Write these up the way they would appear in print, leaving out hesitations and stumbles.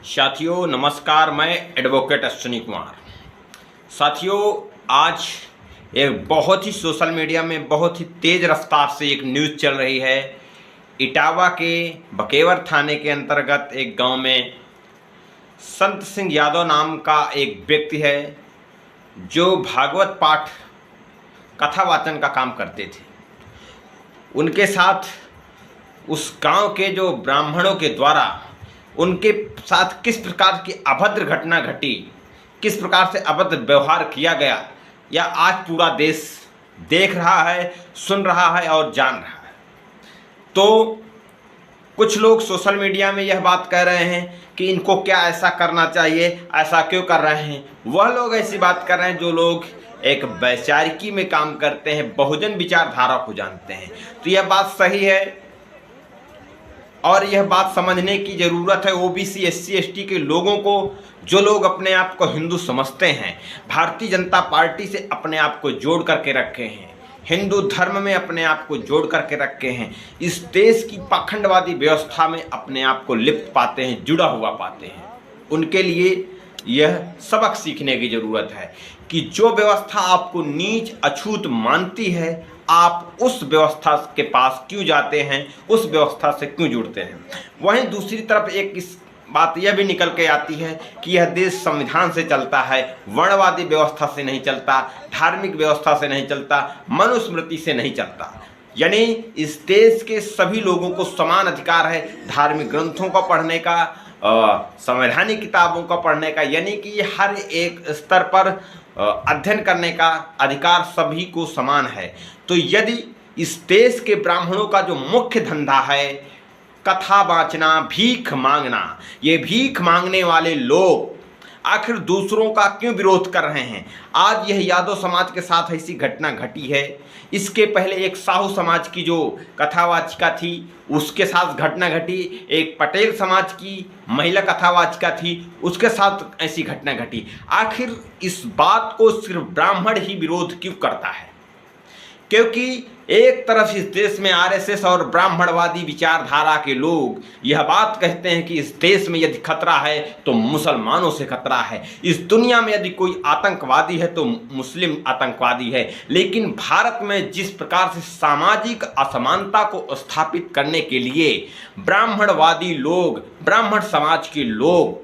साथियों नमस्कार, मैं एडवोकेट अश्विनी कुमार। साथियों, आज एक बहुत ही सोशल मीडिया में बहुत ही तेज़ रफ्तार से एक न्यूज़ चल रही है। इटावा के बकेवर थाने के अंतर्गत एक गांव में संत सिंह यादव नाम का एक व्यक्ति है जो भागवत पाठ कथा वाचन का काम करते थे। उनके साथ उस गांव के जो ब्राह्मणों के द्वारा उनके साथ किस प्रकार की अभद्र घटना घटी, किस प्रकार से अभद्र व्यवहार किया गया, यह आज पूरा देश देख रहा है, सुन रहा है और जान रहा है। तो कुछ लोग सोशल मीडिया में यह बात कह रहे हैं कि इनको क्या ऐसा करना चाहिए, ऐसा क्यों कर रहे हैं। वह लोग ऐसी बात कर रहे हैं जो लोग एक वैचारिकी में काम करते हैं, बहुजन विचारधारा को जानते हैं। तो यह बात सही है और यह बात समझने की ज़रूरत है ओबीसी एससी एसटी के लोगों को, जो लोग अपने आप को हिंदू समझते हैं, भारतीय जनता पार्टी से अपने आप को जोड़ करके रखे हैं, हिंदू धर्म में अपने आप को जोड़ करके रखे हैं, इस देश की पाखंडवादी व्यवस्था में अपने आप को लिप्त पाते हैं, जुड़ा हुआ पाते हैं। उनके लिए यह सबक सीखने की ज़रूरत है कि जो व्यवस्था आपको नीच अछूत मानती है, आप उस व्यवस्था के पास क्यों जाते हैं, उस व्यवस्था से क्यों जुड़ते हैं। वहीं दूसरी तरफ एक इस बात यह भी निकल के आती है कि यह देश संविधान से चलता है, वर्णवादी व्यवस्था से नहीं चलता, धार्मिक व्यवस्था से नहीं चलता, मनुस्मृति से नहीं चलता। यानी इस देश के सभी लोगों को समान अधिकार है धार्मिक ग्रंथों का पढ़ने का, संवैधानिक किताबों का पढ़ने का, यानी कि हर एक स्तर पर अध्ययन करने का अधिकार सभी को समान है। तो यदि इस देश के ब्राह्मणों का जो मुख्य धंधा है कथा वाचना, भीख मांगना, ये भीख मांगने वाले लोग आखिर दूसरों का क्यों विरोध कर रहे हैं। आज यह यादव समाज के साथ ऐसी घटना घटी है। इसके पहले एक साहू समाज की जो कथावाचिका थी उसके साथ घटना घटी, एक पटेल समाज की महिला कथावाचिका थी उसके साथ ऐसी घटना घटी। आखिर इस बात को सिर्फ ब्राह्मण ही विरोध क्यों करता है? क्योंकि एक तरफ इस देश में आरएसएस और ब्राह्मणवादी विचारधारा के लोग यह बात कहते हैं कि इस देश में यदि खतरा है तो मुसलमानों से खतरा है, इस दुनिया में यदि कोई आतंकवादी है तो मुस्लिम आतंकवादी है। लेकिन भारत में जिस प्रकार से सामाजिक असमानता को स्थापित करने के लिए ब्राह्मणवादी लोग, ब्राह्मण समाज के लोग,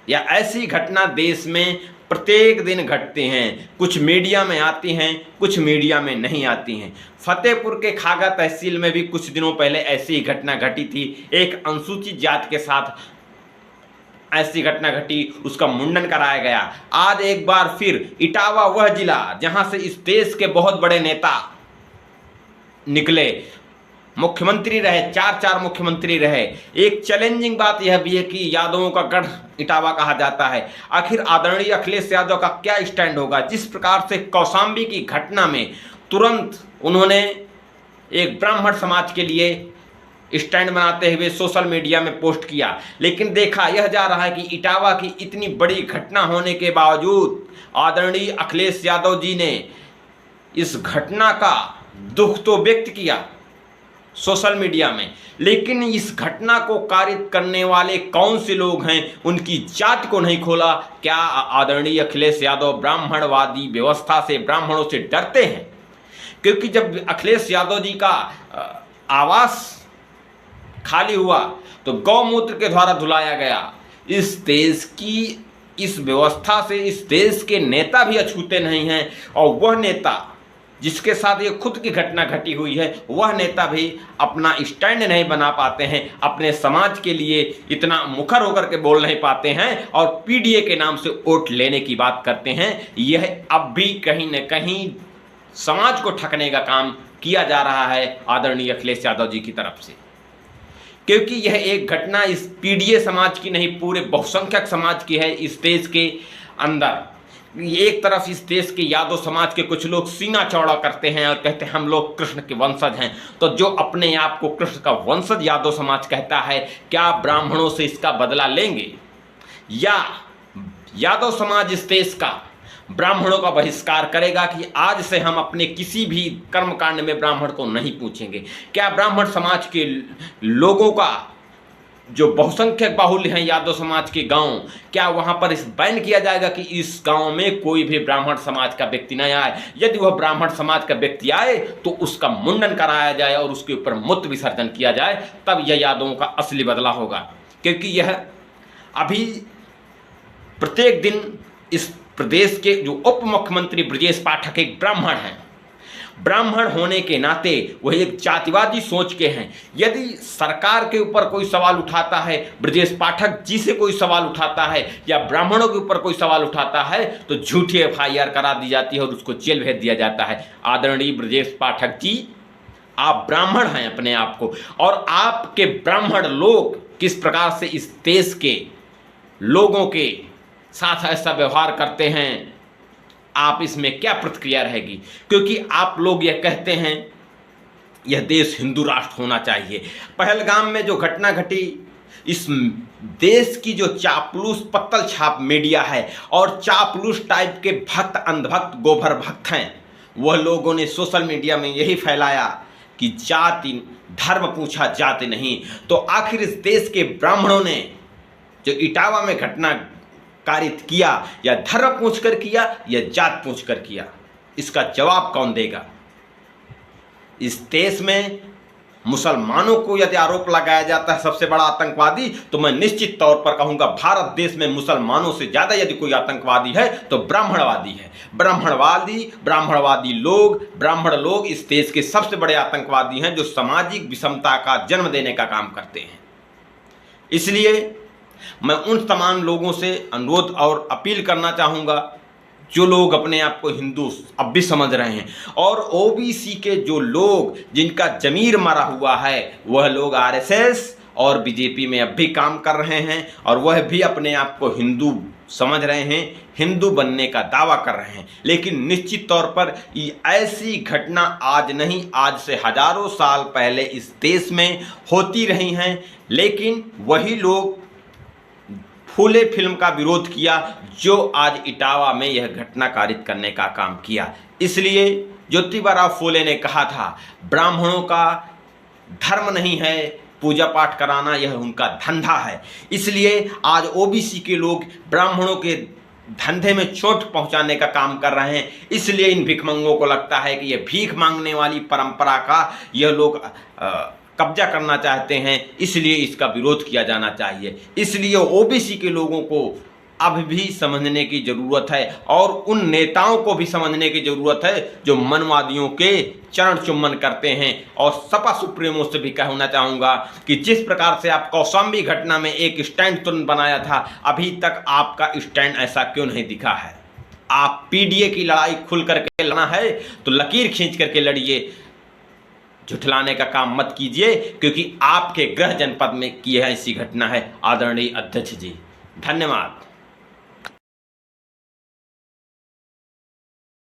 या ऐसी घटना देश में प्रत्येक दिन घटते हैं, कुछ मीडिया में आती हैं, कुछ मीडिया में नहीं आती हैं। फतेहपुर के खागा तहसील में भी कुछ दिनों पहले ऐसी ही घटना घटी थी। एक अनुसूचित जाति के साथ ऐसी घटना घटी, उसका मुंडन कराया गया। आज एक बार फिर इटावा, वह जिला जहां से इस देश के बहुत बड़े नेता निकले, मुख्यमंत्री रहे, चार मुख्यमंत्री रहे। एक चैलेंजिंग बात यह भी है कि यादवों का गढ़ इटावा कहा जाता है। आखिर आदरणीय अखिलेश यादव का क्या स्टैंड होगा? जिस प्रकार से कौशाम्बी की घटना में तुरंत उन्होंने एक ब्राह्मण समाज के लिए स्टैंड बनाते हुए सोशल मीडिया में पोस्ट किया, लेकिन देखा यह जा रहा है कि इटावा की इतनी बड़ी घटना होने के बावजूद आदरणीय अखिलेश यादव जी ने इस घटना का दुख तो व्यक्त किया सोशल मीडिया में, लेकिन इस घटना को कारित करने वाले कौन से लोग हैं उनकी जात को नहीं खोला। क्या आदरणीय अखिलेश यादव ब्राह्मणवादी व्यवस्था से, ब्राह्मणों से डरते हैं? क्योंकि जब अखिलेश यादव जी का आवास खाली हुआ तो गौमूत्र के द्वारा धुलाया गया। इस देश की इस व्यवस्था से इस देश के नेता भी अछूते नहीं हैं, और वह नेता जिसके साथ ये खुद की घटना घटी हुई है, वह नेता भी अपना स्टैंड नहीं बना पाते हैं, अपने समाज के लिए इतना मुखर होकर के बोल नहीं पाते हैं और पीडीए के नाम से वोट लेने की बात करते हैं। यह अब भी कहीं न कहीं समाज को ठगने का काम किया जा रहा है आदरणीय अखिलेश यादव जी की तरफ से। क्योंकि यह एक घटना इस पीडीए समाज की नहीं, पूरे बहुसंख्यक समाज की है। इस देश के अंदर एक तरफ इस देश के यादव समाज के कुछ लोग सीना चौड़ा करते हैं और कहते हैं हम लोग कृष्ण के वंशज हैं। तो जो अपने आप को कृष्ण का वंशज यादव समाज कहता है, क्या ब्राह्मणों से इसका बदला लेंगे, या यादव समाज इस देश का ब्राह्मणों का बहिष्कार करेगा कि आज से हम अपने किसी भी कर्मकांड में ब्राह्मण को नहीं पूछेंगे? क्या ब्राह्मण समाज के लोगों का जो बहुसंख्यक बाहुल्य हैं यादव समाज के गांव, क्या वहां पर इस बैन किया जाएगा कि इस गांव में कोई भी ब्राह्मण समाज का व्यक्ति न आए? यदि वह ब्राह्मण समाज का व्यक्ति आए तो उसका मुंडन कराया जाए और उसके ऊपर मूत्र विसर्जन किया जाए, तब यह यादवों का असली बदला होगा। क्योंकि यह अभी प्रत्येक दिन इस प्रदेश के जो उप मुख्यमंत्री ब्रजेश पाठक एक ब्राह्मण हैं, ब्राह्मण होने के नाते वह एक जातिवादी सोच के हैं। यदि सरकार के ऊपर कोई सवाल उठाता है, ब्रजेश पाठक जी से कोई सवाल उठाता है या ब्राह्मणों के ऊपर कोई सवाल उठाता है तो झूठी FIR करा दी जाती है और उसको जेल भेज दिया जाता है। आदरणीय ब्रजेश पाठक जी, आप ब्राह्मण हैं अपने आप को, और आपके ब्राह्मण लोग किस प्रकार से इस देश के लोगों के साथ ऐसा व्यवहार करते हैं, आप इसमें क्या प्रतिक्रिया रहेगी? क्योंकि आप लोग यह कहते हैं यह देश हिंदू राष्ट्र होना चाहिए। पहलगाम में जो घटना घटी, इस देश की जो चापलूस पत्तल छाप मीडिया है और चापलूस टाइप के भक्त, अंधभक्त, गोबर भक्त हैं, वह लोगों ने सोशल मीडिया में यही फैलाया कि जाति धर्म पूछा जाति नहीं। तो आखिर इस देश के ब्राह्मणों ने जो इटावा में घटना कारित किया, या धर्म पूछकर किया या जात पूछकर किया, इसका जवाब कौन देगा? इस देश में मुसलमानों को यदि आरोप लगाया जाता है सबसे बड़ा आतंकवादी, तो मैं निश्चित तौर पर कहूंगा भारत देश में मुसलमानों से ज्यादा यदि कोई आतंकवादी है तो ब्राह्मणवादी है। ब्राह्मण लोग इस देश के सबसे बड़े आतंकवादी हैं, जो सामाजिक विषमता का जन्म देने का काम करते हैं। इसलिए मैं उन तमाम लोगों से अनुरोध और अपील करना चाहूँगा जो लोग अपने आप को हिंदू अब भी समझ रहे हैं, और OBC के जो लोग जिनका जमीर मरा हुआ है, वह लोग RSS और BJP में अब भी काम कर रहे हैं और वह भी अपने आप को हिंदू समझ रहे हैं, हिंदू बनने का दावा कर रहे हैं। लेकिन निश्चित तौर पर ऐसी घटना आज नहीं, आज से हजारों साल पहले इस देश में होती रही हैं। लेकिन वही लोग फूले फिल्म का विरोध किया जो आज इटावा में यह घटना कारित करने का काम किया। इसलिए ज्योतिबा राव फूले ने कहा था, ब्राह्मणों का धर्म नहीं है पूजा पाठ कराना, यह उनका धंधा है। इसलिए आज OBC के लोग ब्राह्मणों के धंधे में चोट पहुंचाने का काम कर रहे हैं। इसलिए इन भिखमंगों को लगता है कि यह भीख मांगने वाली परंपरा का यह लोग कब्जा करना चाहते हैं, इसलिए इसका विरोध किया जाना चाहिए। इसलिए OBC के लोगों को अब भी समझने की ज़रूरत है और उन नेताओं को भी समझने की ज़रूरत है जो मनवादियों के चरण चुम्बन करते हैं। और सपा सुप्रीमो से भी कहना चाहूँगा कि जिस प्रकार से आप कौशाम्बी घटना में एक स्टैंड तुरंत बनाया था, अभी तक आपका स्टैंड ऐसा क्यों नहीं दिखा है? आप PDA की लड़ाई खुल करके लड़ना है तो लकीर खींच करके लड़िए, झुठलाने का काम मत कीजिए, क्योंकि आपके गृह जनपद में की है ऐसी घटना है। आदरणीय अध्यक्ष जी, धन्यवाद।